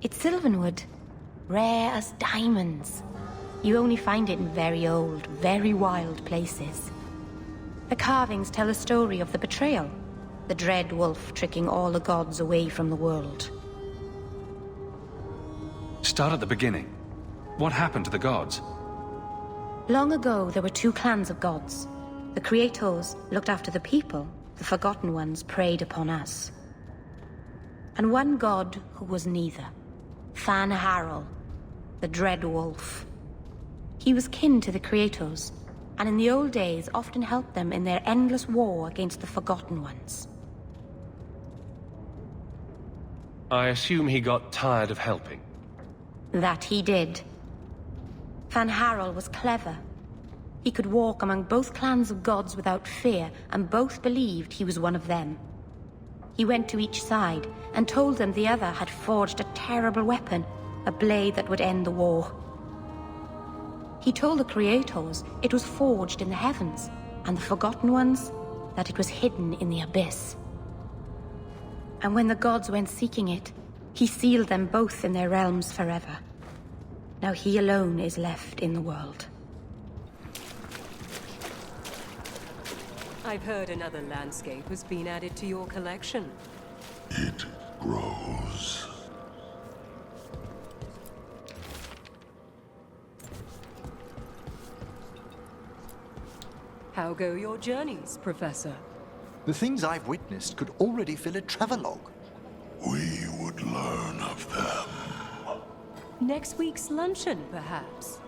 It's sylvanwood, rare as diamonds. You only find it in very old, very wild places. The carvings tell a story of the betrayal, the dread wolf tricking all the gods away from the world. Start at the beginning. What happened to the gods? Long ago, there were two clans of gods. The Creators looked after the people, the Forgotten Ones preyed upon us. And one god who was neither. Taash, the Dread Wolf. He was kin to the Creators, and in the old days often helped them in their endless war against the Forgotten Ones. I assume he got tired of helping. That he did. Taash was clever. He could walk among both clans of gods without fear, and both believed he was one of them. He went to each side and told them the other had forged a terrible weapon, a blade that would end the war. He told the Creators it was forged in the heavens, and the Forgotten Ones that it was hidden in the abyss. And when the gods went seeking it, he sealed them both in their realms forever. Now he alone is left in the world. I've heard another landscape has been added to your collection. It grows. How go your journeys, Professor? The things I've witnessed could already fill a travelogue. We would learn of them. Next week's luncheon, perhaps?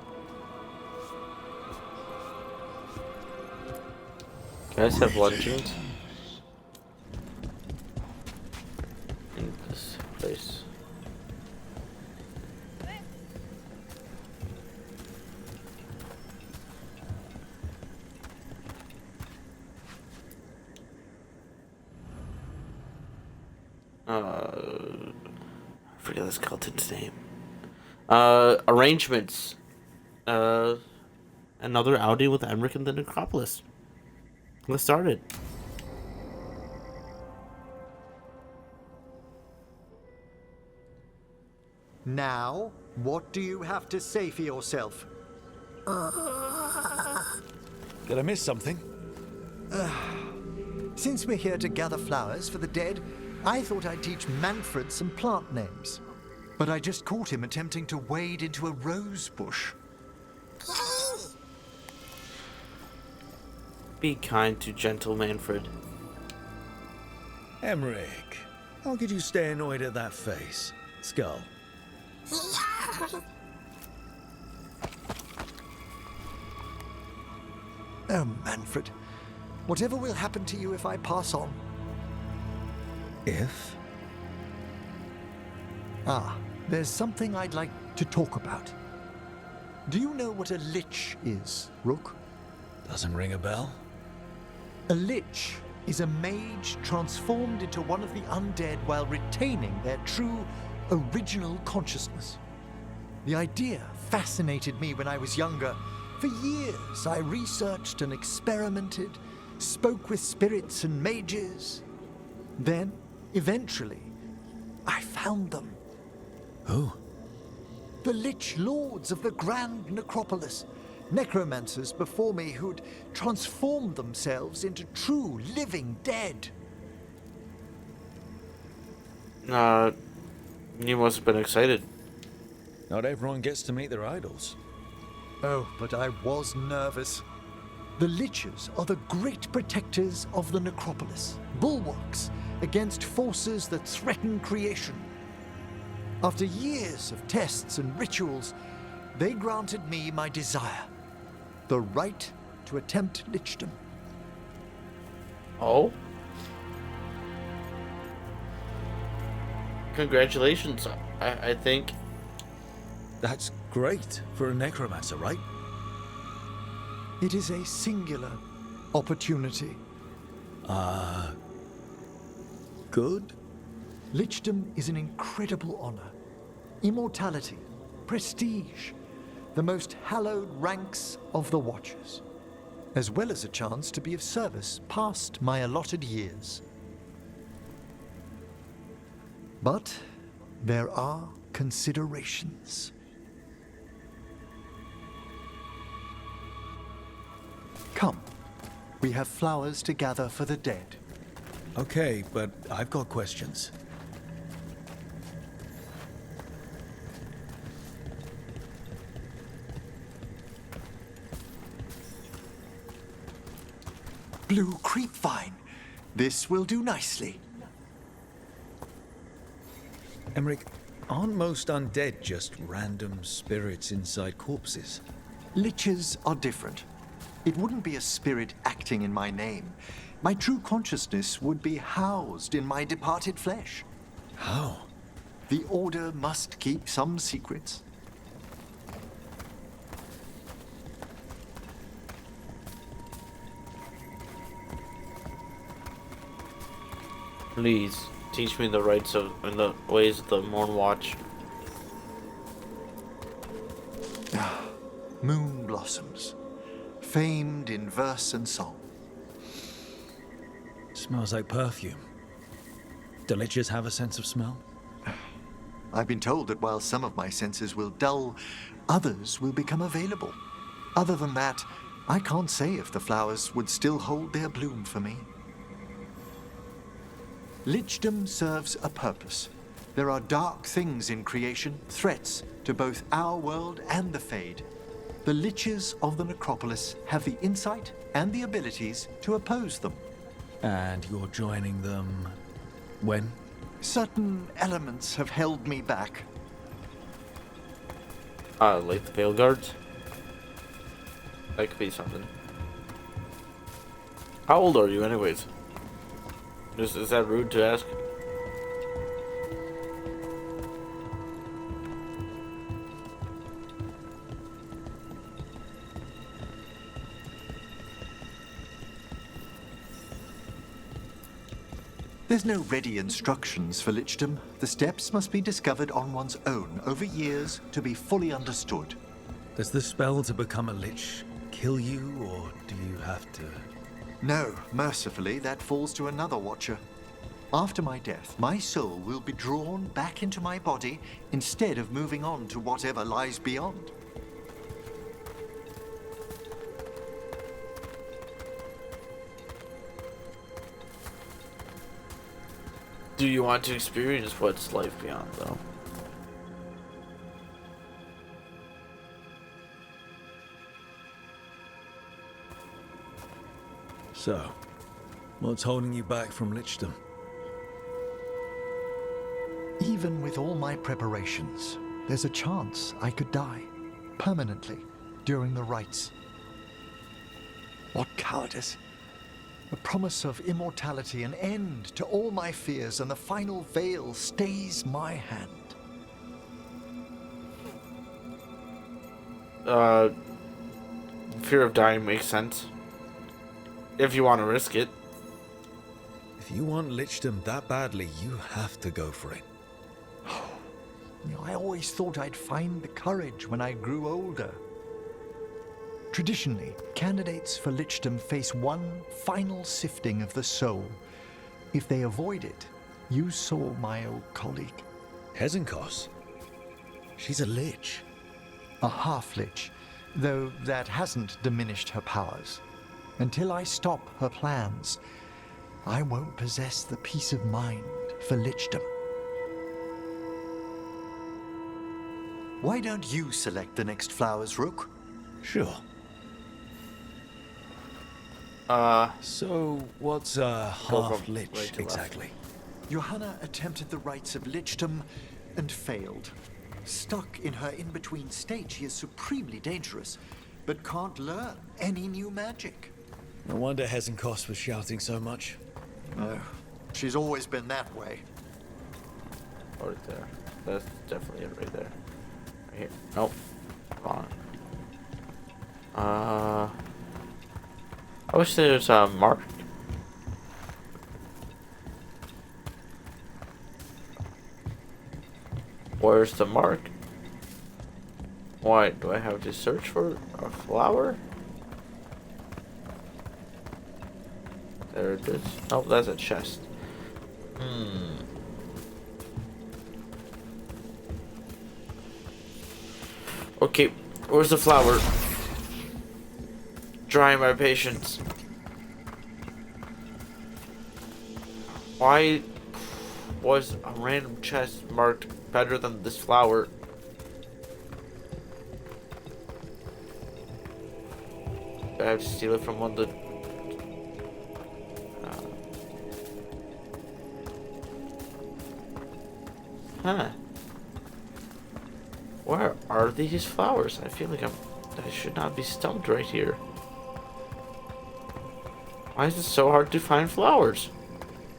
Guys have luncheons in this place. I forget the skeleton's name. Arrangements. Another outing with Emmerich in the necropolis. Let's start it. Now, what do you have to say for yourself? Did I miss something? Since we're here to gather flowers for the dead, I thought I'd teach Manfred some plant names. But I just caught him attempting to wade into a rose bush. Be kind to gentle Manfred. Emmerich, how could you stay annoyed at that face? Skull. Oh, Manfred. Whatever will happen to you if I pass on? If? There's something I'd like to talk about. Do you know what a lich is, Rook? Doesn't ring a bell? A lich is a mage transformed into one of the undead while retaining their true, original consciousness. The idea fascinated me when I was younger. For years, I researched and experimented, spoke with spirits and mages. Then, eventually, I found them. Who? The Lich Lords of the Grand Necropolis. Necromancers before me who'd transformed themselves into true living dead. You must have been excited. Not everyone gets to meet their idols. Oh, but I was nervous. The Liches are the great protectors of the necropolis, bulwarks against forces that threaten creation. After years of tests and rituals, they granted me my desire, the right to attempt Lichdom. Oh? Congratulations, I think. That's great for a necromancer, right? It is a singular opportunity. Good? Lichdom is an incredible honor. Immortality, prestige, the most hallowed ranks of the Watchers, as well as a chance to be of service past my allotted years. But there are considerations. Come, we have flowers to gather for the dead. Okay, but I've got questions. Blue creepvine. This will do nicely. Emmerich, aren't most undead just random spirits inside corpses? Liches are different. It wouldn't be a spirit acting in my name. My true consciousness would be housed in my departed flesh. How? The Order must keep some secrets. Please teach me the rights of and the ways of the Morn Watch. Moon blossoms, famed in verse and song. Smells like perfume. Do liches have a sense of smell? I've been told that while some of my senses will dull, others will become available. Other than that, I can't say if the flowers would still hold their bloom for me. Lichdom serves a purpose. There are dark things in creation, threats to both our world and the Fade. The Liches of the Necropolis have the insight and the abilities to oppose them. And you're joining them when? Certain elements have held me back. Like the Veilguards? That could be something. How old are you anyways? Is that rude to ask? There's no ready instructions for Lichdom. The steps must be discovered on one's own over years to be fully understood. Does the spell to become a lich kill you, or do you have to? No, mercifully, that falls to another watcher. After my death, my soul will be drawn back into my body instead of moving on to whatever lies beyond. Do you want to experience what's life beyond, though? So, what's holding you back from Lichdom? Even with all my preparations, there's a chance I could die permanently during the rites. What cowardice! The promise of immortality, an end to all my fears, and the final veil stays my hand. Fear of dying makes sense. If you want to risk it. If you want Lichdom that badly, you have to go for it. I always thought I'd find the courage when I grew older. Traditionally, candidates for Lichdom face one final sifting of the soul. If they avoid it, you saw my old colleague. Hezenkos? She's a lich. A half-lich, though that hasn't diminished her powers. Until I stop her plans, I won't possess the peace of mind for Lichdom. Why don't you select the next flowers, Rook? Sure. So, what's a half-lich right to exactly? Johanna attempted the rites of Lichdom and failed. Stuck in her in-between state, she is supremely dangerous, but can't learn any new magic. No wonder Hezenkos was shouting so much. No, she's always been that way. Right there. That's definitely it right there. Right here. Nope. Wrong. I wish there was a mark. Where's the mark? Why do I have to search for a flower? There it is. Oh, that's a chest. Okay, where's the flower? Dry my patience. Why was a random chest marked better than this flower? I have to steal it from one of the... Huh. Where are these flowers? I feel like I should not be stumped right here. Why is it so hard to find flowers?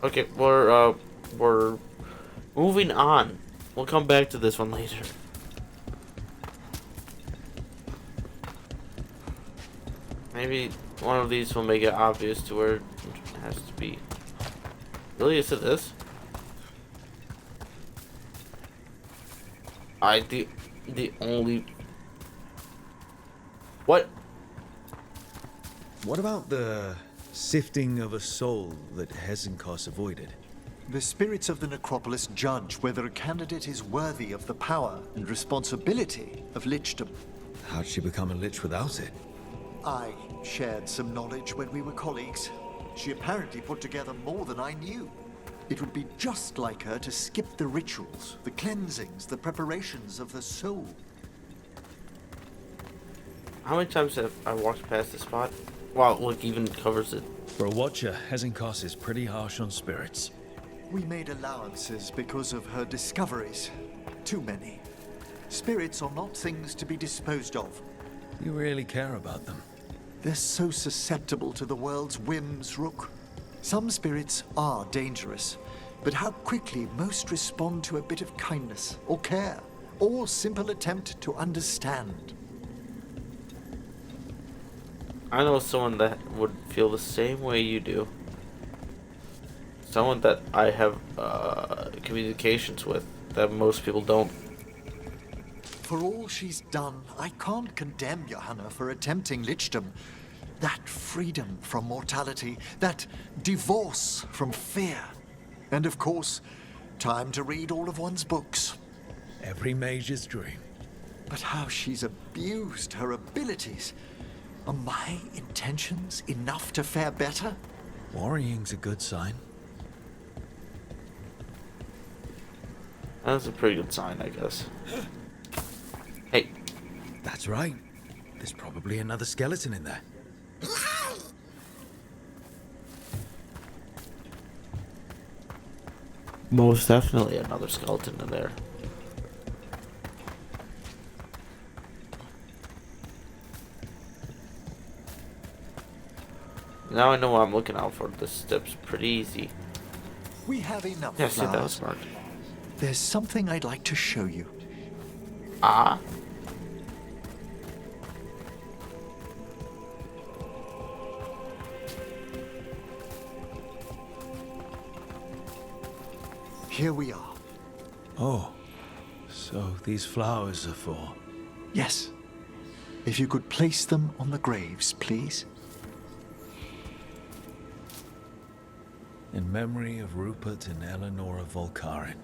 Okay, we're moving on. We'll come back to this one later. Maybe one of these will make it obvious to where it has to be. Really, is it this? The only... What? What about the sifting of a soul that Hezenkos avoided? The spirits of the necropolis judge whether a candidate is worthy of the power and responsibility of Lichdom. How'd she become a lich without it? I shared some knowledge when we were colleagues. She apparently put together more than I knew. It would be just like her to skip the rituals, the cleansings, the preparations of the soul. How many times have I walked past this spot? Wow, look, even covers it. For a watcher, Hezenkos is pretty harsh on spirits. We made allowances because of her discoveries. Too many. Spirits are not things to be disposed of. You really care about them? They're so susceptible to the world's whims, Rook. Some spirits are dangerous, but how quickly most respond to a bit of kindness, or care, or simple attempt to understand. I know someone that would feel the same way you do. Someone that I have communications with that most people don't. For all she's done, I can't condemn Johanna for attempting Lichdom. That freedom from mortality, that divorce from fear. And of course, time to read all of one's books. Every mage's dream. But how she's abused her abilities. Are my intentions enough to fare better? Worrying's a good sign. That's a pretty good sign, I guess. Hey. That's right. There's probably another skeleton in there. Most definitely another skeleton in there. Now I know what I'm looking out for. This step's pretty easy. We have enough Yeah, see, that was flowers. smart. There's something I'd like to show you. Ah? Here we are. Oh, so these flowers are for... Yes. If you could place them on the graves, please. In memory of Rupert and Eleanor Volcarin.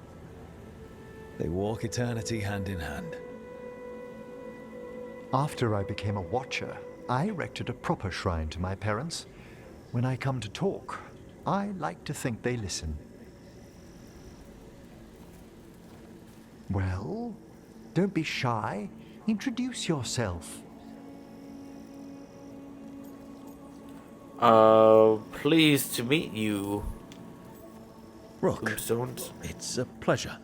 They walk eternity hand in hand. After I became a watcher, I erected a proper shrine to my parents. When I come to talk, I like to think they listen. Well, don't be shy. Introduce yourself. Pleased to meet you. Rook, Tombstones. it's a pleasure.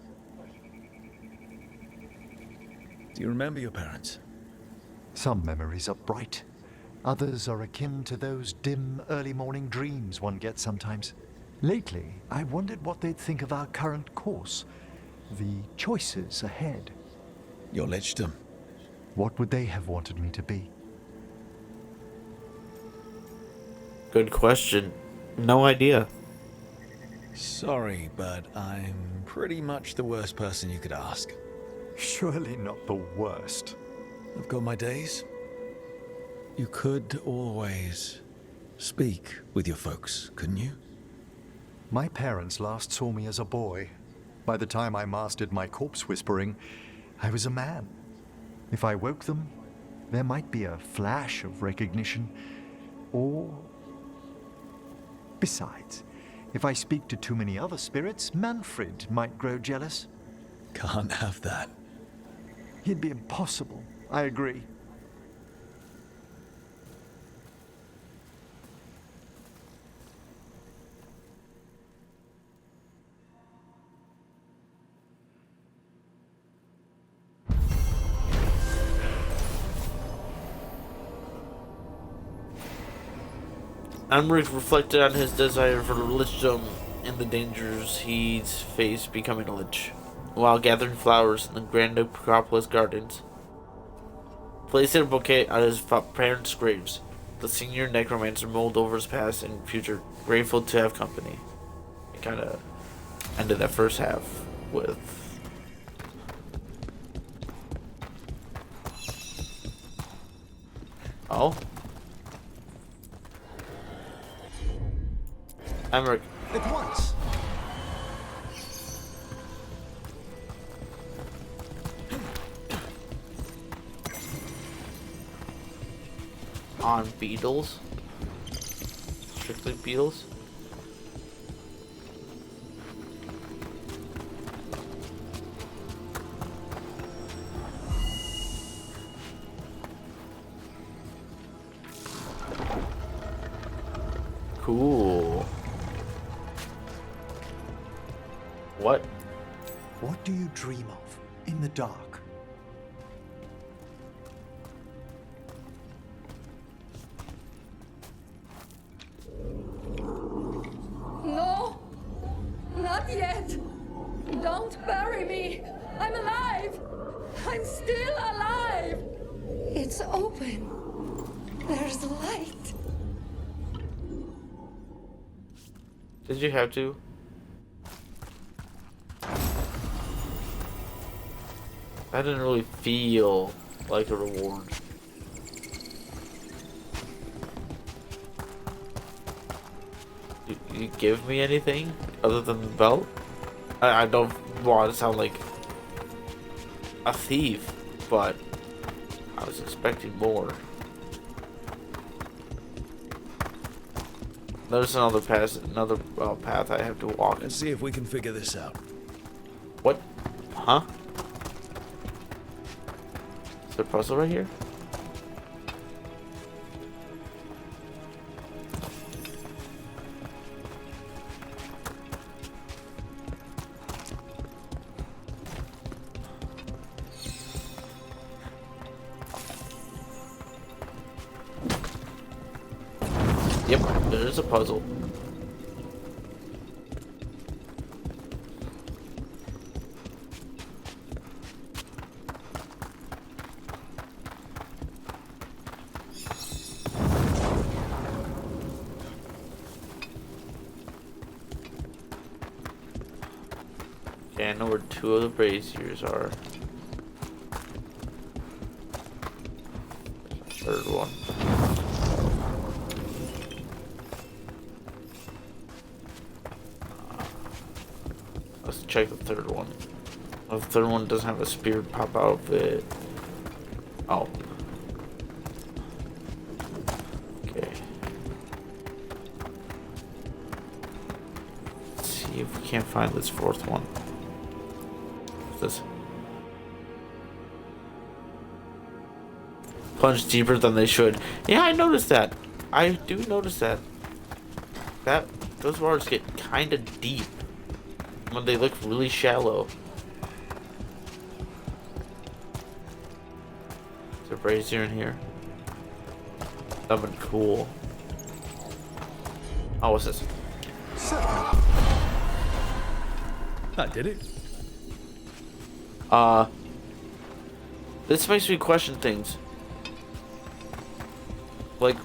Do you remember your parents? Some memories are bright. Others are akin to those dim early morning dreams one gets sometimes. Lately, I wondered what they'd think of our current course. The choices ahead. Your Lichdom. What would they have wanted me to be? Good question. No idea. Sorry, but I'm pretty much the worst person you could ask. Surely not the worst. I've got my days. You could always speak with your folks, couldn't you? My parents last saw me as a boy. By the time I mastered my corpse whispering, I was a man. If I woke them, there might be a flash of recognition, or... Besides, if I speak to too many other spirits, Manfred might grow jealous. Can't have that. It'd be impossible, I agree. Emmerich reflected on his desire for Lichdom and the dangers he'd faced becoming a lich, while gathering flowers in the grand necropolis gardens. Placing a bouquet on his parents' graves, the senior necromancer mulled over his past and future, grateful to have company. It kind of ended that first half with... Oh? Emmerich. At once. On beetles? Strictly beetles? Cool. What? What do you dream of in the dark? No! Not yet! Don't bury me! I'm alive! I'm still alive! It's open. There's light. Did you have to? That didn't really feel like a reward. You give me anything other than the belt? I don't want to sound like a thief, but I was expecting more. There's another path I have to walk. Let's see if we can figure this out. What? Huh? Is there a puzzle right here? Yep, there's a puzzle. Okay, I know where two of the braziers are. Third one. Let's check the third one. Oh, the third one doesn't have a spear pop out of it. Oh. Okay. Let's see if we can't find this fourth one. What's this? Plunge deeper than they should. Yeah, I noticed that. I do notice that. Those waters get kind of deep when they look really shallow. Is there a brazier in here? That would be cool. Oh, what's this? That did it. This makes me question things. Like,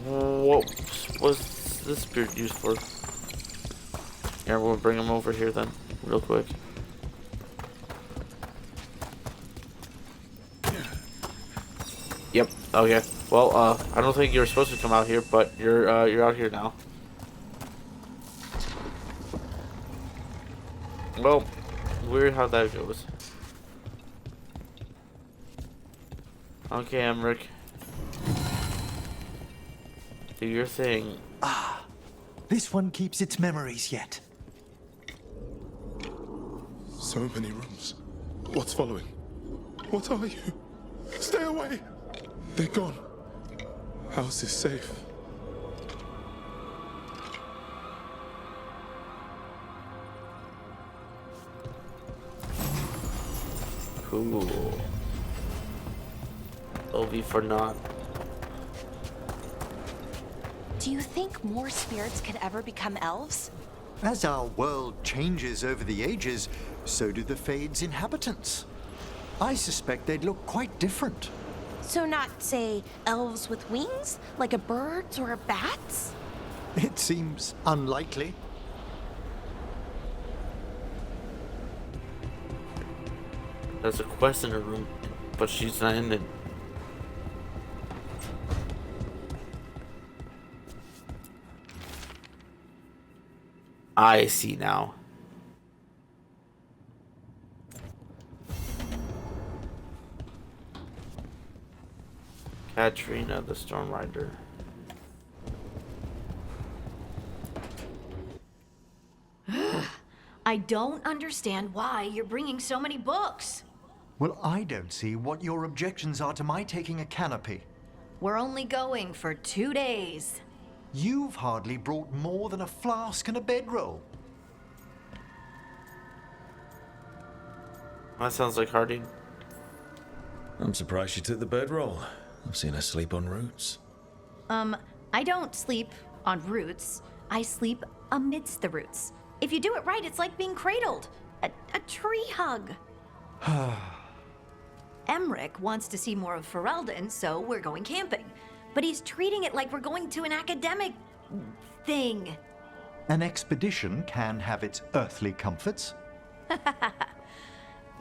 what was this spirit used for? Yeah, we'll bring him over here then, real quick. Yep. Okay. Well, I don't think you were supposed to come out here, but you're out here now. Well, weird how that goes. Okay, Emmerich. Do your thing. This one keeps its memories yet. So many rooms. What's following? What are you? Stay away! They're gone. House is safe. Cool. Ovi for naught. Do you think more spirits could ever become elves? As our world changes over the ages, so do the Fade's inhabitants. I suspect they'd look quite different. So not, say, elves with wings? Like a bird's or a bat's? It seems unlikely. There's a quest in her room, but she's not in it. I see now. Katrina the Storm Rider. I don't understand why you're bringing so many books. Well, I don't see what your objections are to my taking a canopy. We're only going for 2 days. You've hardly brought more than a flask and a bedroll. That sounds like Harding. I'm surprised she took the bedroll. I've seen her sleep on roots. I don't sleep on roots. I sleep amidst the roots. If you do it right, it's like being cradled. A tree hug. Emmerich wants to see more of Ferelden, so we're going camping. But he's treating it like we're going to an academic thing. An expedition can have its earthly comforts.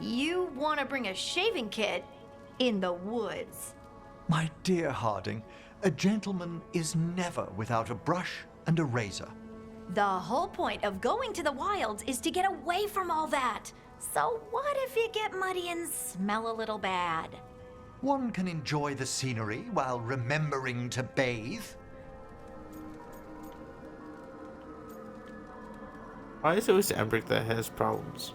You want to bring a shaving kit in the woods. My dear Harding, a gentleman is never without a brush and a razor. The whole point of going to the wilds is to get away from all that. So what if you get muddy and smell a little bad? One can enjoy the scenery while remembering to bathe. Why is it always Emmerich that has problems?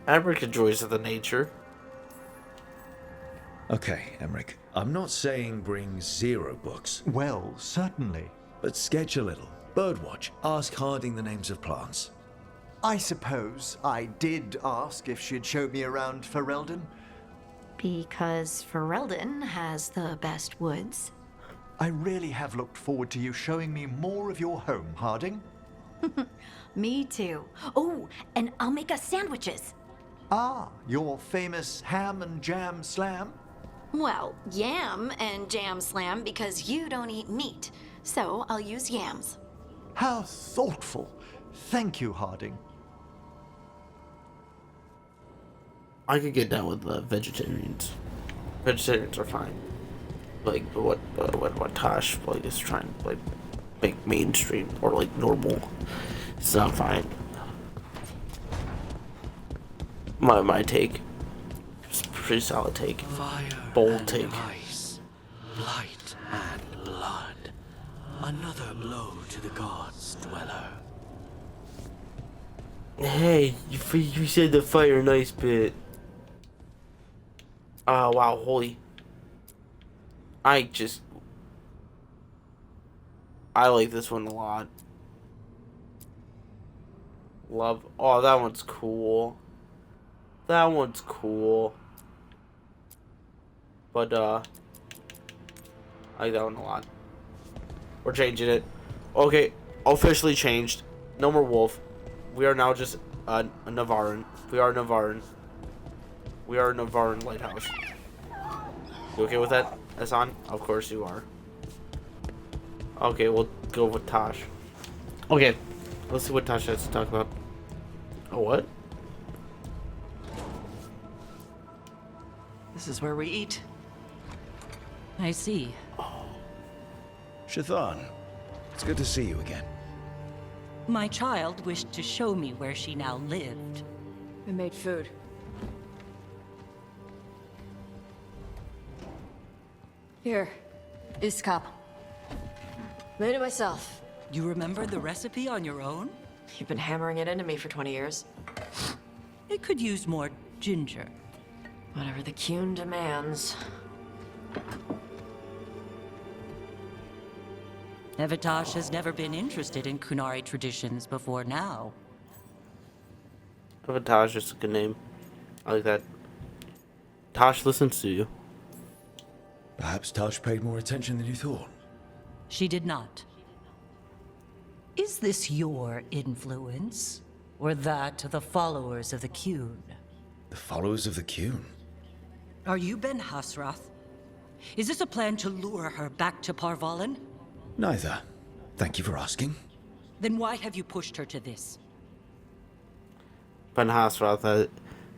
Emmerich enjoys the nature. Okay, Emmerich. I'm not saying bring 0 books, Well, certainly. but sketch a little. Birdwatch. Ask Harding the names of plants. I suppose I did ask if she'd show me around Ferelden. Because Ferelden has the best woods. I really have looked forward to you showing me more of your home, Harding. Me too. Oh, and I'll make us sandwiches. Ah, your famous ham and jam slam? Well, yam and jam slam because you don't eat meat. So I'll use yams. How thoughtful. Thank you, Harding. I could get down with vegetarians. Vegetarians are fine. Like what Taash like is trying to like make mainstream or like normal. It's not fine. My take. It's a pretty solid take. Fire Bold and take. ice, light and blood. Another blow to the gods' dweller. Hey, you said the fire and ice bit. Oh wow, holy. I like this one a lot. Love. Oh, that one's cool. That one's cool. But, I like that one a lot. We're changing it. Okay, officially changed. No more wolf. We are now just a Navarin. We are Navarin. We are a Navarin lighthouse. You okay with that, Hassan? Of course you are. Okay, we'll go with Taash. Okay, let's see what Taash has to talk about. Oh, what? This is where we eat. I see. Shathann, it's good to see you again. My child wished to show me where she now lived. We made food. Here, Iskap. Made it myself. You remember the recipe on your own? You've been hammering it into me for 20 years. It could use more ginger. Whatever the Qun demands. Taash has never been interested in Qunari traditions before now. Taash is a good name. I like that. Taash listens to you. Perhaps Taash paid more attention than you thought. She did not. Is this your influence? Or that of the followers of the Qun? The followers of the Qun? Are you Ben-Hassrath? Is this a plan to lure her back to Parvalan? Neither. Thank you for asking. Then why have you pushed her to this? Ben-Hassrath,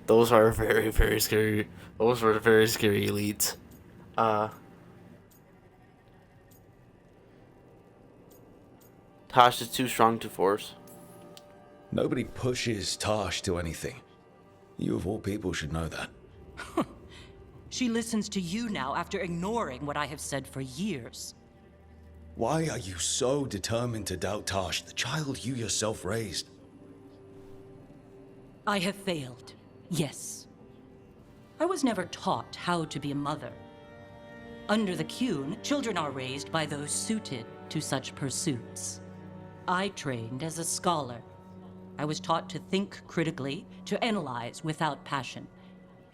those are very, very scary. Those were very scary elites. Taash is too strong to force. Nobody pushes Taash to anything. You of all people should know that. She listens to you now after ignoring what I have said for years. Why are you so determined to doubt Taash, the child you yourself raised? I have failed, yes. I was never taught how to be a mother. Under the Qun, children are raised by those suited to such pursuits. I trained as a scholar. I was taught to think critically, to analyze without passion,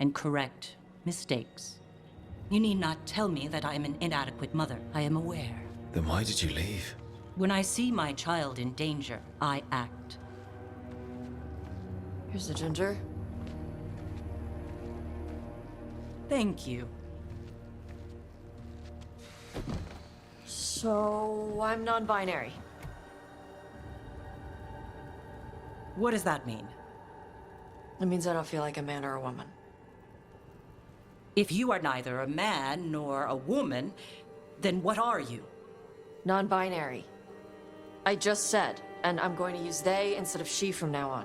and correct mistakes. You need not tell me that I am an inadequate mother. I am aware. Then why did you leave? When I see my child in danger, I act. Here's the ginger. Thank you. So, I'm non-binary. What does that mean? It means I don't feel like a man or a woman. If you are neither a man nor a woman, then what are you? Non-binary. I just said, and I'm going to use they instead of she from now on.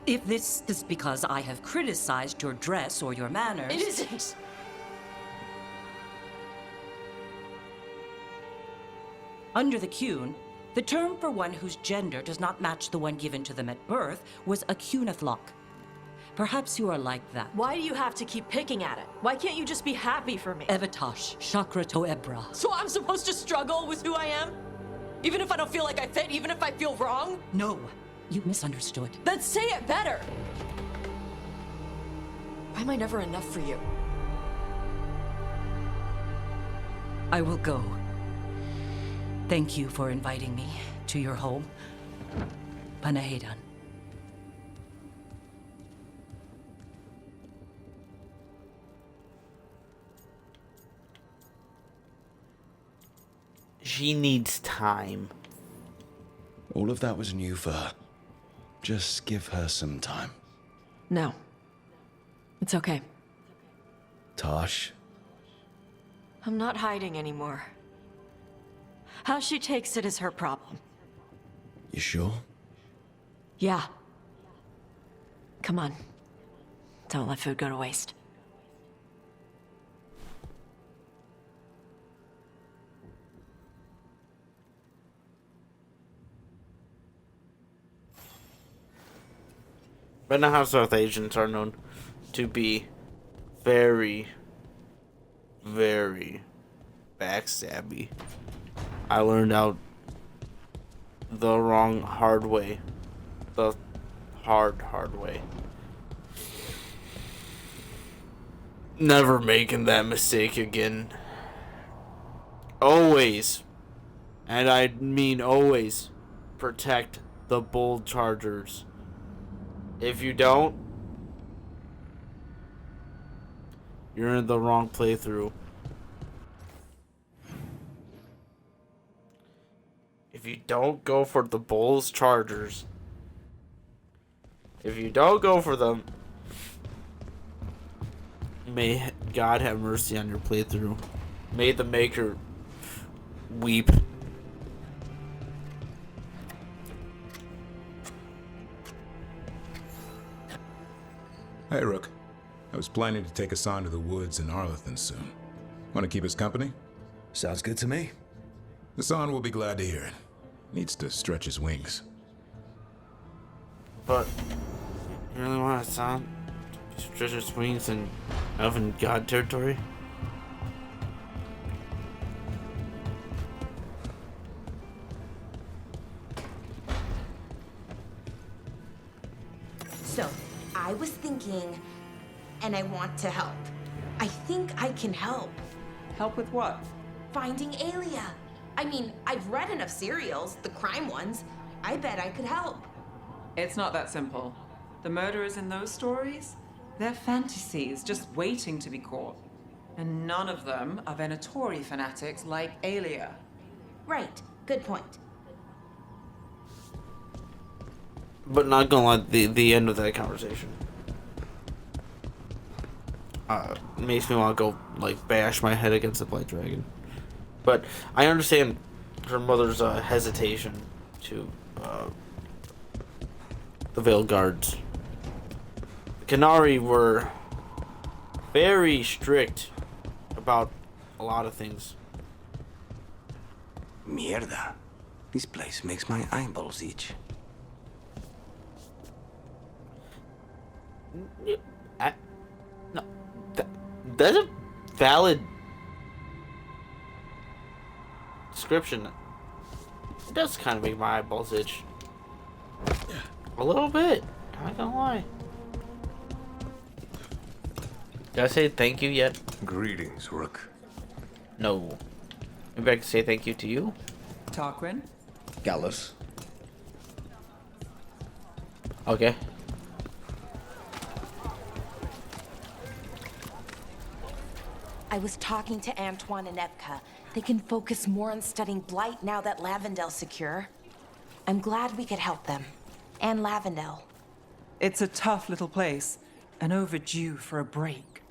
If this is because I have criticized your dress or your manners... It isn't! Under the Qun, the term for one whose gender does not match the one given to them at birth was a Qunathlok. Perhaps you are like that. Why do you have to keep picking at it? Why can't you just be happy for me? Evatash, Chakra to Ebra. So I'm supposed to struggle with who I am? Even if I don't feel like I fit, even if I feel wrong? No, you misunderstood. Then say it better! Why am I never enough for you? I will go. Thank you for inviting me to your home. Panahedan. She needs time. All of that was new for her. Just give her some time. No. It's okay. Taash. I'm not hiding anymore. How she takes it is her problem. You sure? Yeah. Come on. Don't let food go to waste. Ben-Hassrath agents are known to be very, very backstabby. I learned out the hard way. The hard way. Never making that mistake again. Always, and I mean always, protect the bold chargers. If you don't, you're in the wrong playthrough. If you don't go for the Bulls Chargers, if you don't go for them, may God have mercy on your playthrough. May the Maker weep. Hey, Rook. I was planning to take us on to the woods in Arlethan soon. Want to keep us company? Sounds good to me. Hassan will be glad to hear it. Needs to stretch his wings. But you really want Hassan to stretch his wings in Elven God territory? So, I was thinking, and I want to help. I think I can help. Help with what? Finding Aelia. I mean, I've read enough serials, the crime ones. I bet I could help. It's not that simple. The murderers in those stories? They're fantasies, just waiting to be caught. And none of them are Venatori fanatics like Aelia. Right. Good point. But not gonna lie, the end of that conversation makes me want to go like bash my head against the Blight Dragon. But I understand her mother's hesitation to the Veilguards. The Qunari were very strict about a lot of things. Mierda. This place makes my eyeballs itch. No, that's a valid description. It does kind of make my eyeballs itch. A little bit. Not gonna lie. Did I say thank you yet? Greetings, Rook. No. Maybe I can say thank you to you? Tarquin? Gallus. Okay. I was talking to Antoine and Evka. They can focus more on studying Blight now that Lavendel's secure. I'm glad we could help them. And Lavendel. It's a tough little place, and overdue for a break.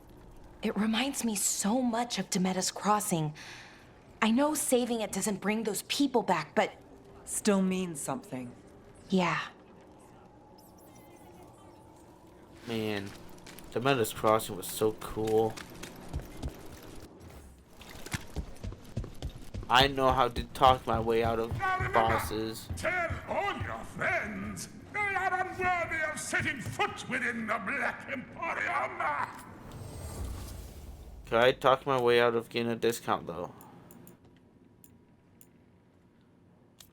It reminds me so much of Demeter's Crossing. I know saving it doesn't bring those people back, but... Still means something. Yeah. Man, Demeter's Crossing was so cool. I know how to talk my way out of bosses. Tell all your friends they are unworthy of setting foot within the Black Emporium. Can I talk my way out of getting a discount though?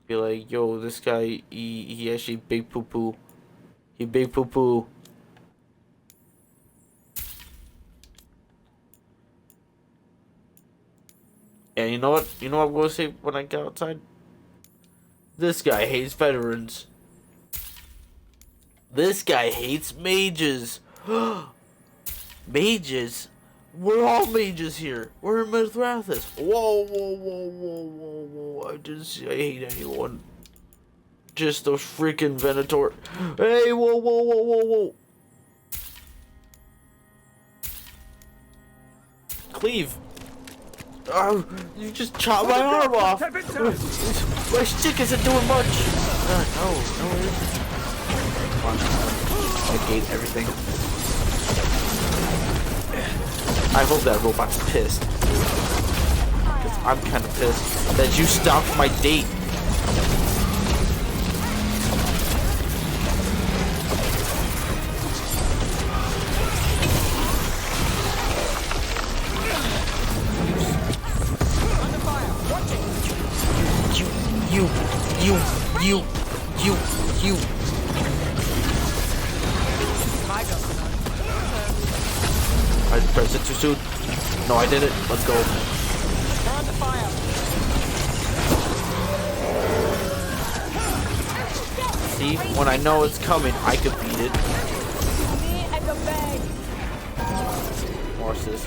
Be like, yo, this guy, he actually big poo poo. He big poo poo. And you know what? You know what I'm going to say when I get outside? This guy hates veterans. This guy hates mages. Mages? We're all mages here. We're in Mithrathis. Whoa, whoa, whoa, whoa, whoa, whoa. I didn't say I hate anyone. Just those freaking Venator. Hey, whoa, whoa, whoa, whoa, whoa. Cleave. Oh, you just chopped my arm off. My stick isn't doing much. No, it isn't. Come on, negate everything. I hope that robot's pissed. Because I'm kind of pissed that you stopped my date. You. I pressed it too soon. No, I did it. Let's go. Turn the fire. See, when I know it's coming, I can beat it. Me and the bag. Watch this.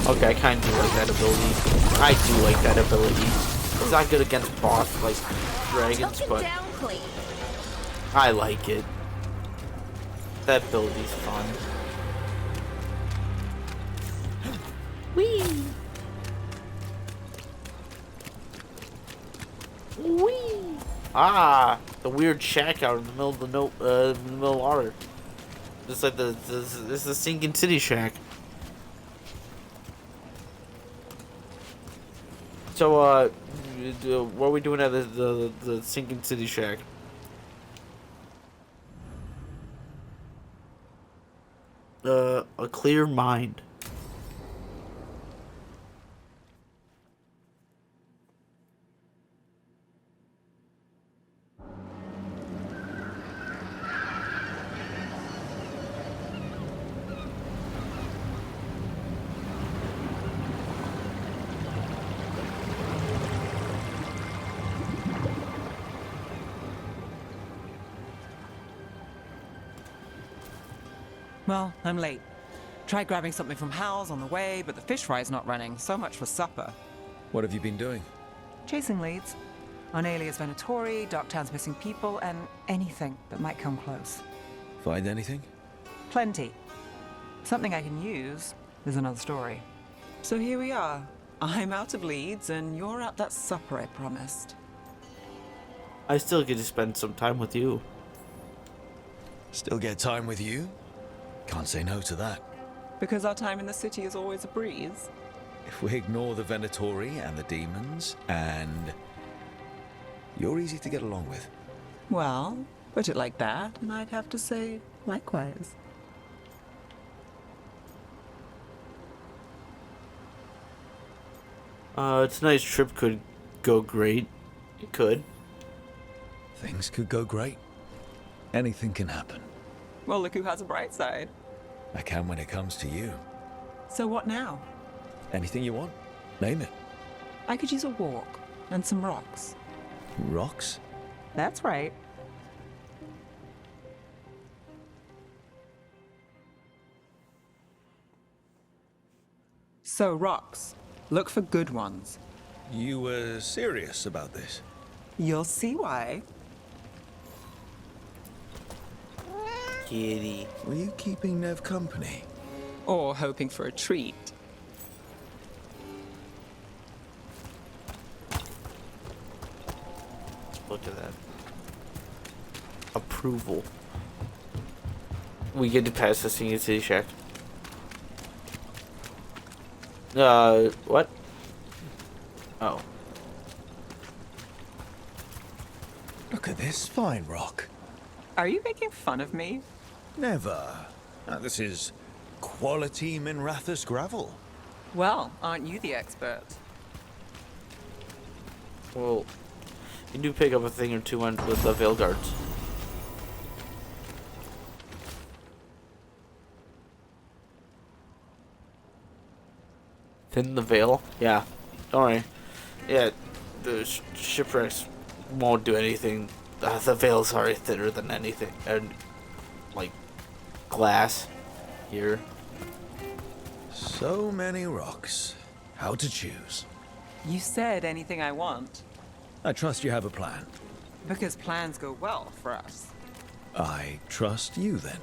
Okay, I kind of do like that ability. I do like that ability. It's not good against boss like dragons, but I like it. That ability's fun. Whee! Whee! Ah, the weird shack out in the middle of the middle of water. Just like this is the sinking city shack. So, what are we doing at the sinking city shack? A clear mind. Well, I'm late. Tried grabbing something from Hal's on the way, but the fish fry's not running. So much for supper. What have you been doing? Chasing leads. On Alias Venatori, Docktown's missing people, and anything that might come close. Find anything? Plenty. Something I can use is another story. So here we are. I'm out of leads, and you're at that supper I promised. I still get to spend some time with you. Still get time with you? Can't say no to that. Because our time in the city is always a breeze. If we ignore the Venatori and the demons, and you're easy to get along with. Well, put it like that, and I'd have to say likewise. Tonight's trip could go great. It could. Things could go great. Anything can happen. Well, look who has a bright side. I can when it comes to you. So what now? Anything you want. Name it. I could use a walk and some rocks. Rocks? That's right. So, rocks. Look for good ones. You were serious about this? You'll see why. Kitty. Were you keeping Neve company? Or hoping for a treat. Look at that. Approval. We get to pass the Singing City Shack. What? Oh. Look at this fine rock. Are you making fun of me? Never. This is quality Minrathus gravel. Well, aren't you the expert? Well, you do pick up a thing or two with the Veilguards. Thin the veil? Yeah. Don't worry. Yeah, the shipwrecks won't do anything. The veil's already thinner than anything. And, like, glass here. So many rocks. How to choose? You said anything I want. I trust you have a plan. Because plans go well for us. I trust you then.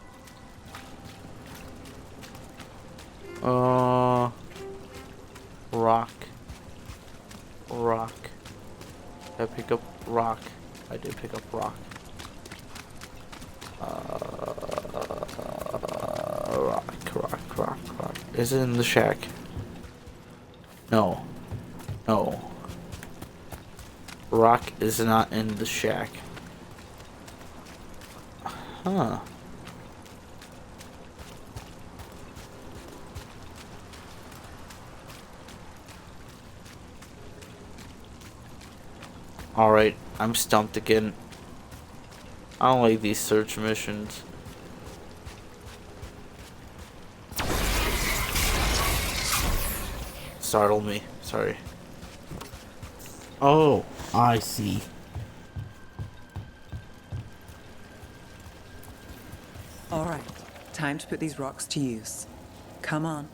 Rock. I pick up rock. I did pick up rock. Rock. Is it in the shack? No. Rock is not in the shack. Huh. Alright, I'm stumped again. I don't like these search missions. Startled me, sorry. Oh, I see. Alright, time to put these rocks to use. Come on.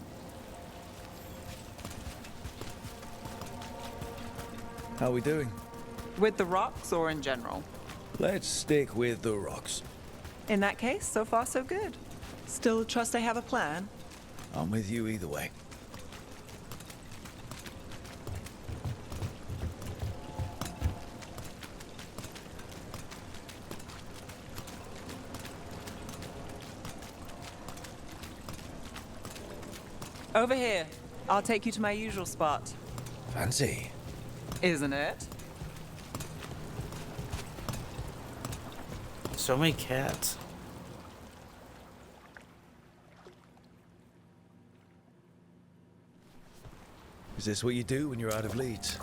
How are we doing? With the rocks or in general? Let's stick with the rocks. In that case, so far so good. Still trust I have a plan? I'm with you either way. Over here. I'll take you to my usual spot. Fancy. Isn't it? So many cats. Is this what you do when you're out of leads?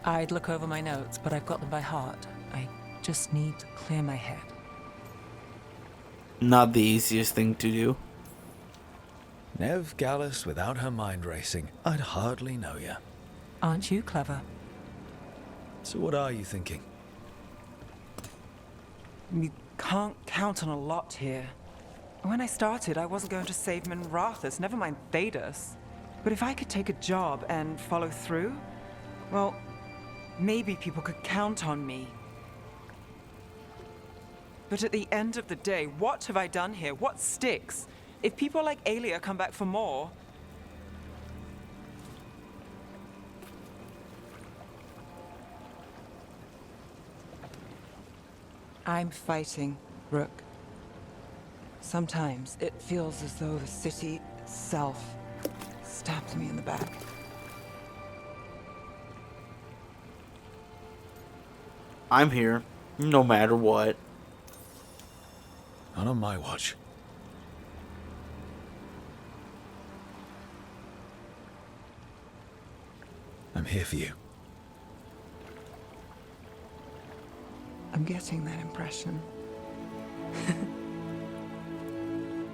I'd look over my notes, but I've got them by heart. I just need to clear my head. Not the easiest thing to do. Neve Gallus without her mind racing. I'd hardly know you. Aren't you clever? So what are you thinking? You can't count on a lot here. When I started, I wasn't going to save Minrathus, never mind Thedas. But if I could take a job and follow through, well, maybe people could count on me. But at the end of the day, what have I done here? What sticks? If people like Aelia come back for more... I'm fighting, Rook. Sometimes it feels as though the city itself stabbed me in the back. I'm here, no matter what. Not on my watch. I'm here for you. I'm getting that impression.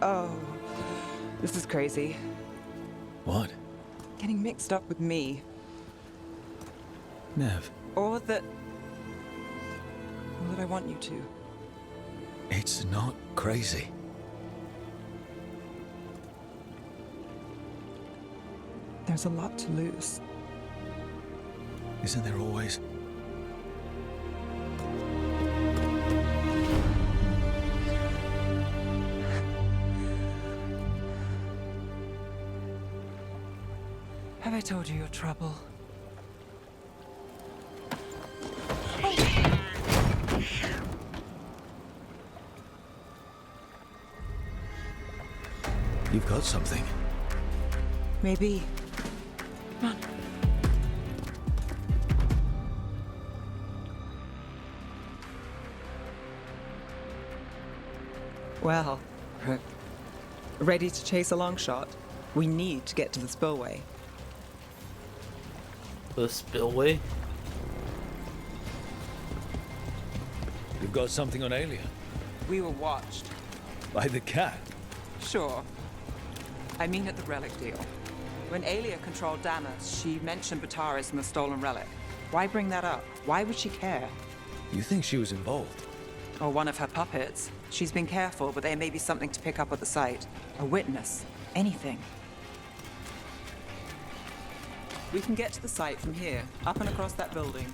Oh, this is crazy. What? Getting mixed up with me. Neve. Or that I want you to. It's not crazy. There's a lot to lose. Isn't there always? Have I told you your trouble? You've got something. Maybe. Come on. Well, ready to chase a long shot? We need to get to the spillway. The spillway? You've got something on Aelia. We were watched. By the cat? Sure. I mean at the relic deal. When Aelia controlled Damas, she mentioned Bataris and the stolen relic. Why bring that up? Why would she care? You think she was involved? Or one of her puppets. She's been careful, but there may be something to pick up at the site. A witness. Anything. We can get to the site from here, up and across that building.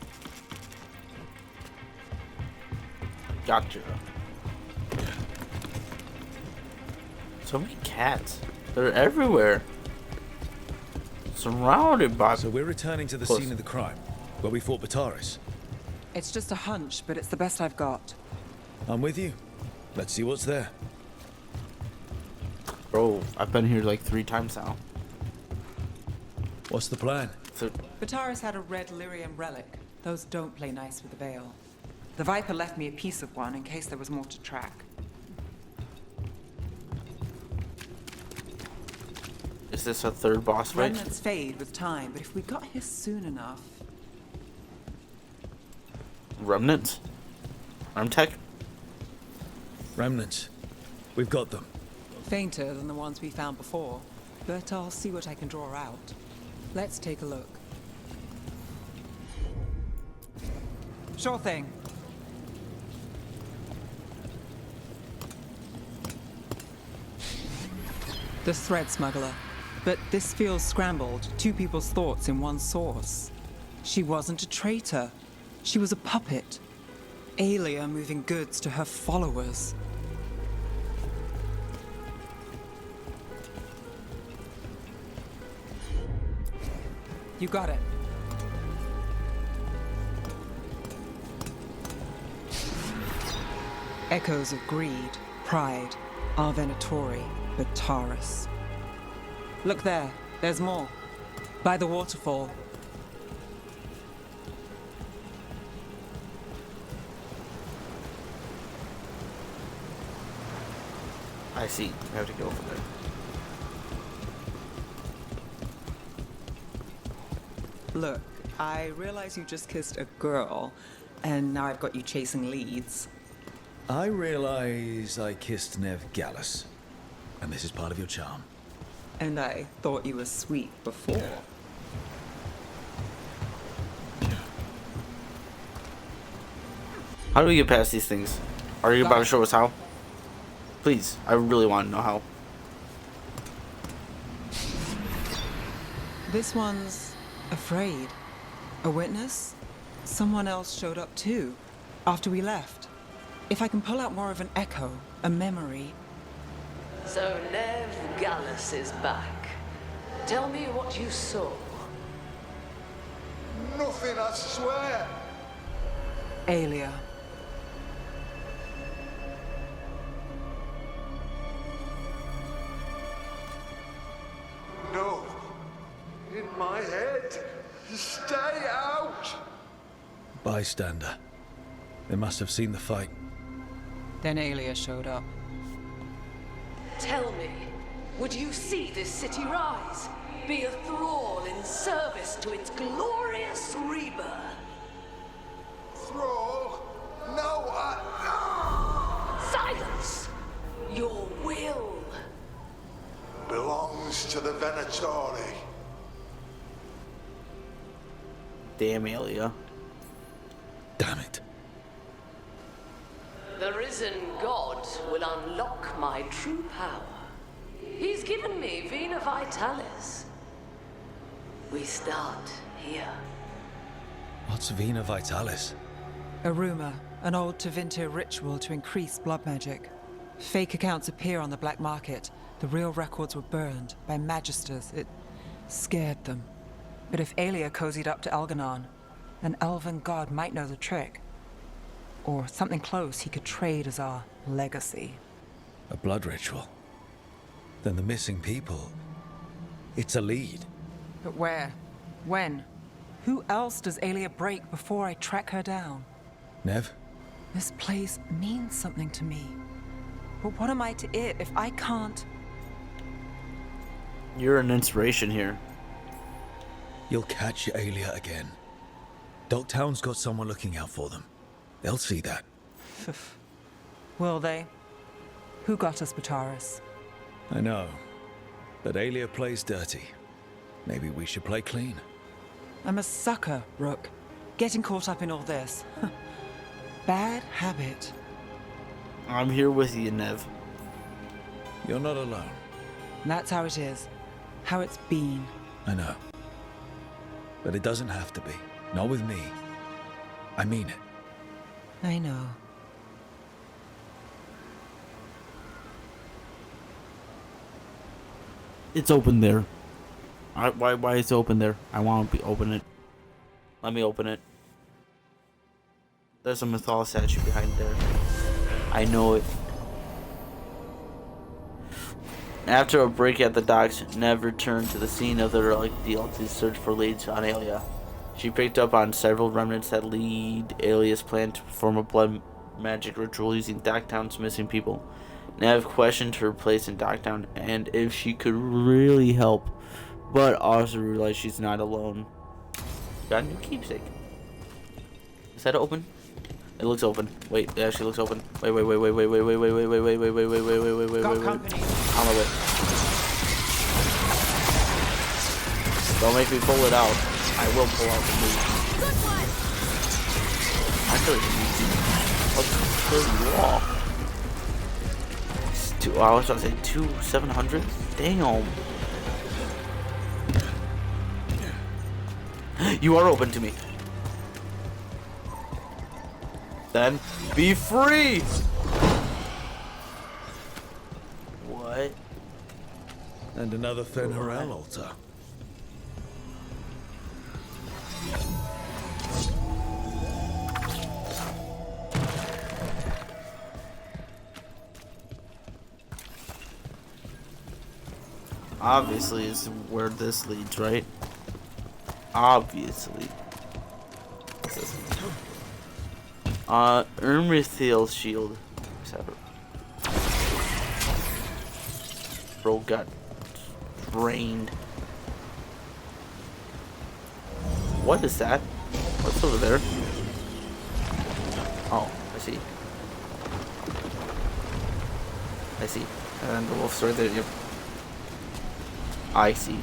Gotcha. So many cats. They're everywhere. Surrounded by... So we're returning to the scene of the crime, where we fought Bataris. It's just a hunch, but it's the best I've got. I'm with you. Let's see what's there. Bro, I've been here like 3 times now. What's the plan? Bataris had a red lyrium relic. Those don't play nice with the Veil. The Viper left me a piece of one in case there was more to track. Is this a third boss fight? Remnants fade with time, but if we got here soon enough... Remnants? Tech? Remnants. We've got them. Fainter than the ones we found before, but I'll see what I can draw out. Let's take a look. Sure thing. The thread smuggler. But this feels scrambled. 2 people's thoughts in one source. She wasn't a traitor. She was a puppet. Aelia moving goods to her followers. You got it. Echoes of greed, pride, our Venatori, Bataris. Look there, there's more. By the waterfall. I see. I have to go over there. Look, I realize you just kissed a girl, and now I've got you chasing leads. I realize I kissed Neve Gallus, and this is part of your charm. And I thought you were sweet before. How do we get past these things? Are you about to show us how? Please, I really want to know how. This one's afraid. A witness? Someone else showed up too, after we left. If I can pull out more of an echo, a memory. So Neve Gallus is back. Tell me what you saw. Nothing, I swear. Aelia. No. In my head. Stay out. Bystander. They must have seen the fight. Then Aelia showed up. Tell me, would you see this city rise? Be a thrall in service to its glorious rebirth? Thrall? No, Silence! Your will belongs to the Venatori. Damn, Aelia. Damn it. The risen god will unlock my true power. He's given me Vena Vitalis. We start here. What's Vena Vitalis? A rumor, an old Tevinter ritual to increase blood magic. Fake accounts appear on the black market. The real records were burned by magisters. It scared them. But if Aelia cozied up to Algernon, an elven god might know the trick. Or something close he could trade as our legacy. A blood ritual? Then the missing people... It's a lead. But where? When? Who else does Aelia break before I track her down? Neve? This place means something to me. But what am I to it if I can't... You're an inspiration here. You'll catch Aelia again. Dogtown's got someone looking out for them. They'll see that. Will they? Who got us, Bataris? I know. But Aelia plays dirty. Maybe we should play clean. I'm a sucker, Rook. Getting caught up in all this. Bad habit. I'm here with you, Neve. You're not alone. That's how it is. How it's been. I know. But it doesn't have to be. Not with me. I mean it. I know. It's open there. Why is it open there? I want to open it. Let me open it. There's a Mythal statue behind there. I know it. After a break at the docks, Neve returned to the scene of the relic deal to search for leads on Aelia. She picked up on several remnants that lead Aelia's plan to perform a blood magic ritual using Docktown's missing people. Neve questioned her place in Docktown and if she could really help, but also realized she's not alone. Got a new keepsake. Is that open? It looks open. Wait, it actually looks open. Wait. On my way. Don't make me pull it out. I will pull out the move. I feel like let's kill you all. It's two, I was about to say 700? Damn. You are open to me. Then be free. What? And another Fen'Harel altar. Obviously, is where this leads, right? Obviously. Ermithiel's shield. throat got drained. What is that? What's over there? Oh, I see. I see. And the wolf's right there. Yep. I see.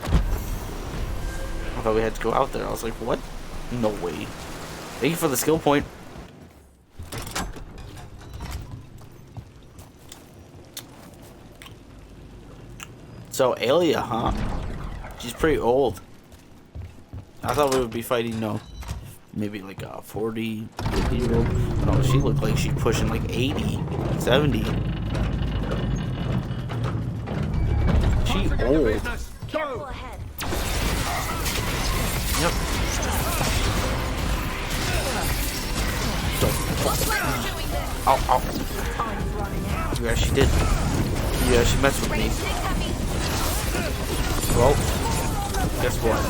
I thought we had to go out there. I was like, what? No way. Thank you for the skill point. So, Alia, huh? She's pretty old. I thought we would be fighting, no, maybe like a 40, 50-year-old. No, she looked like she's pushing like 80, 70. She old. Careful ahead. Yep. Ow, ow. Yeah, she did. Yeah, she messed with me. Well, guess what?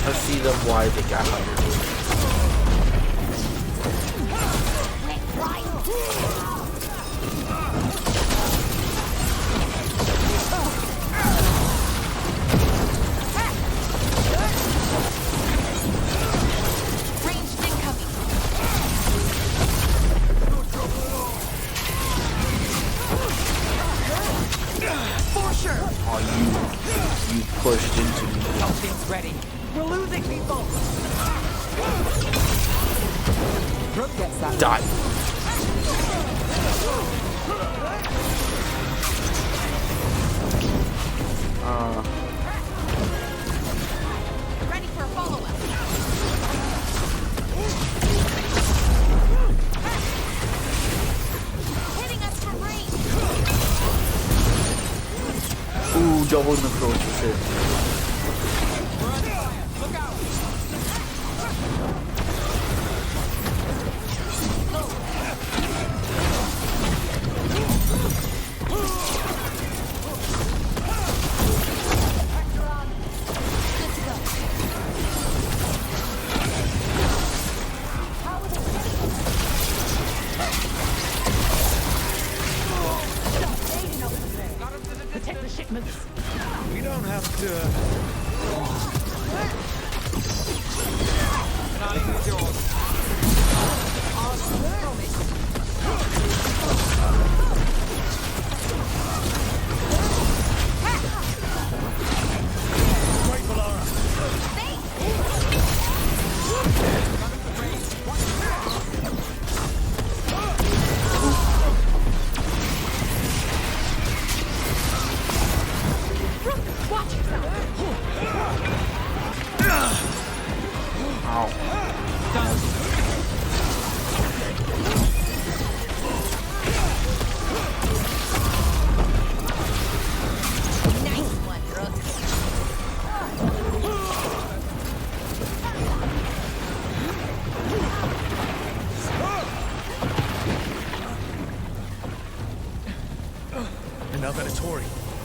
Let's see them why they got hired. Oh, you pushed into me. Something's ready. We're losing people. Brooke gets that. Die. Ready for a follow-up. Hitting us from range. Ooh, double in the approach was it. Protect the shipments. We don't have to.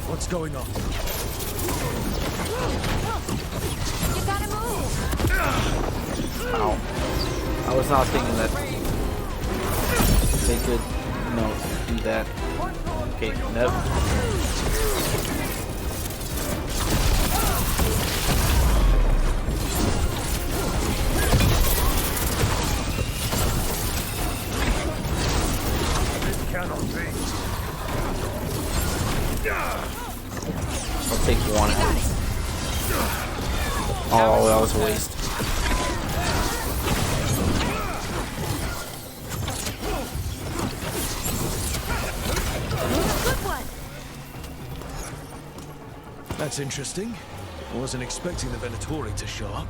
What's going on? You gotta move. Ow. I was not thinking that they could, do that. Okay, Neve. I'll take one. Oh, that was a waste. Good one. That's interesting. I wasn't expecting the Venatori to show up.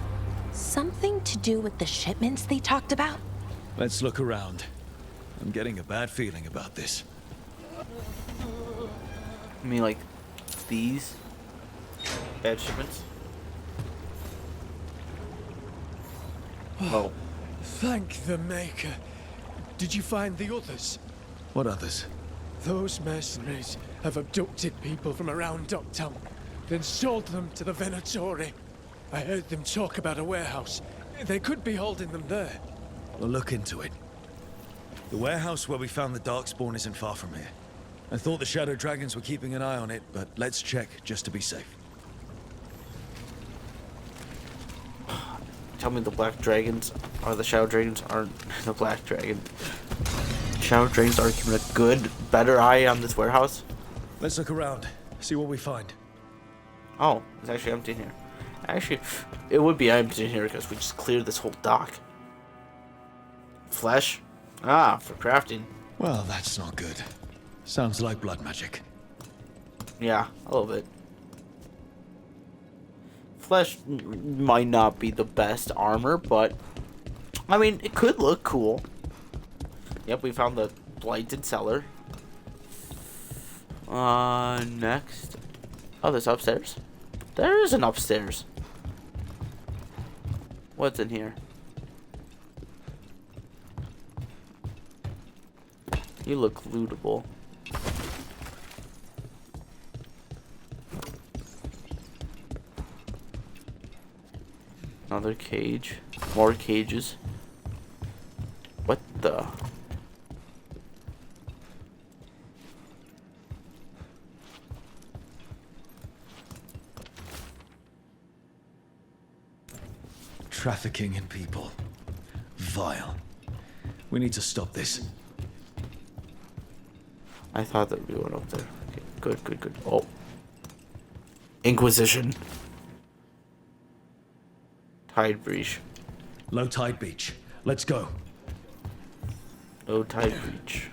Something to do with the shipments they talked about? Let's look around. I'm getting a bad feeling about this. I mean, like, these bad shipments? Oh. Thank the Maker. Did you find the others? What others? Those mercenaries have abducted people from around Docktown, then sold them to the Venatori. I heard them talk about a warehouse. They could be holding them there. We'll look into it. The warehouse where we found the Darkspawn isn't far from here. I thought the Shadow Dragons were keeping an eye on it, but let's check just to be safe. Tell me the Black Dragons or the Shadow Dragons aren't the Black Dragon. Shadow Dragons are keeping a good, better eye on this warehouse. Let's look around, see what we find. Oh, it's actually empty in here. Actually, it would be empty in here because we just cleared this whole dock. Flesh? Ah, for crafting. Well, that's not good. Sounds like blood magic. Yeah, a little bit. Flesh might not be the best armor, but I mean, it could look cool. Yep, we found the blighted cellar. Next. Oh, there's upstairs. There is an upstairs. What's in here? You look lootable. Another cage. More cages. What the? Trafficking in people. Vile. We need to stop this. I thought that we went up there. Okay, good, good, good. Oh. Inquisition. Tide breach. Low tide beach. Let's go. Low tide breach.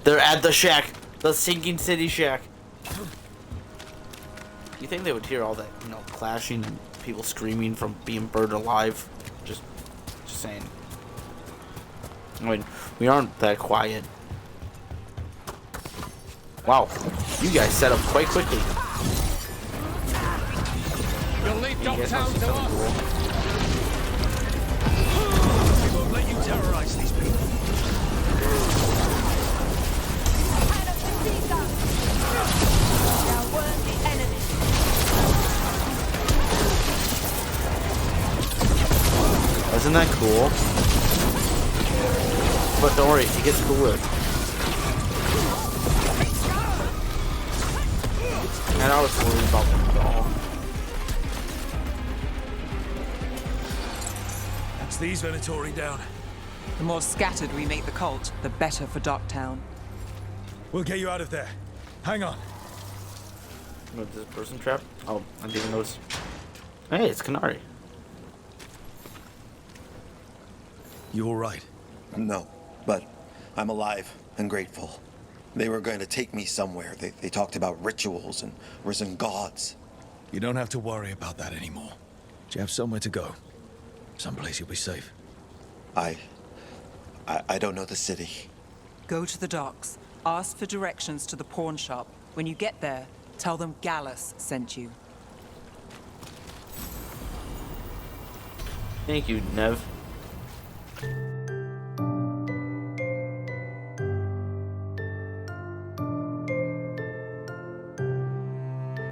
They're at the shack. The sinking city shack. You think they would hear all that, you know, clashing and people screaming from being burned alive? Just saying. I mean, we aren't that quiet. Wow, you guys set up quite quickly. You'll leave Dogtown to us. We won't let you terrorize these people. Isn't that cool? But don't worry, it gets cooler. And I was worried about them at all. That's these Venatori down. The more scattered we make the cult, the better for Docktown. We'll get you out of there. Hang on. What, this person trap? Oh, I didn't even notice. Hey, it's Qunari. You all right? No, but I'm alive and grateful. They were going to take me somewhere. They talked about rituals and risen gods. You don't have to worry about that anymore. You have somewhere to go. Someplace you'll be safe. I don't know the city. Go to the docks. Ask for directions to the pawn shop. When you get there, tell them Gallus sent you. Thank you, Neve.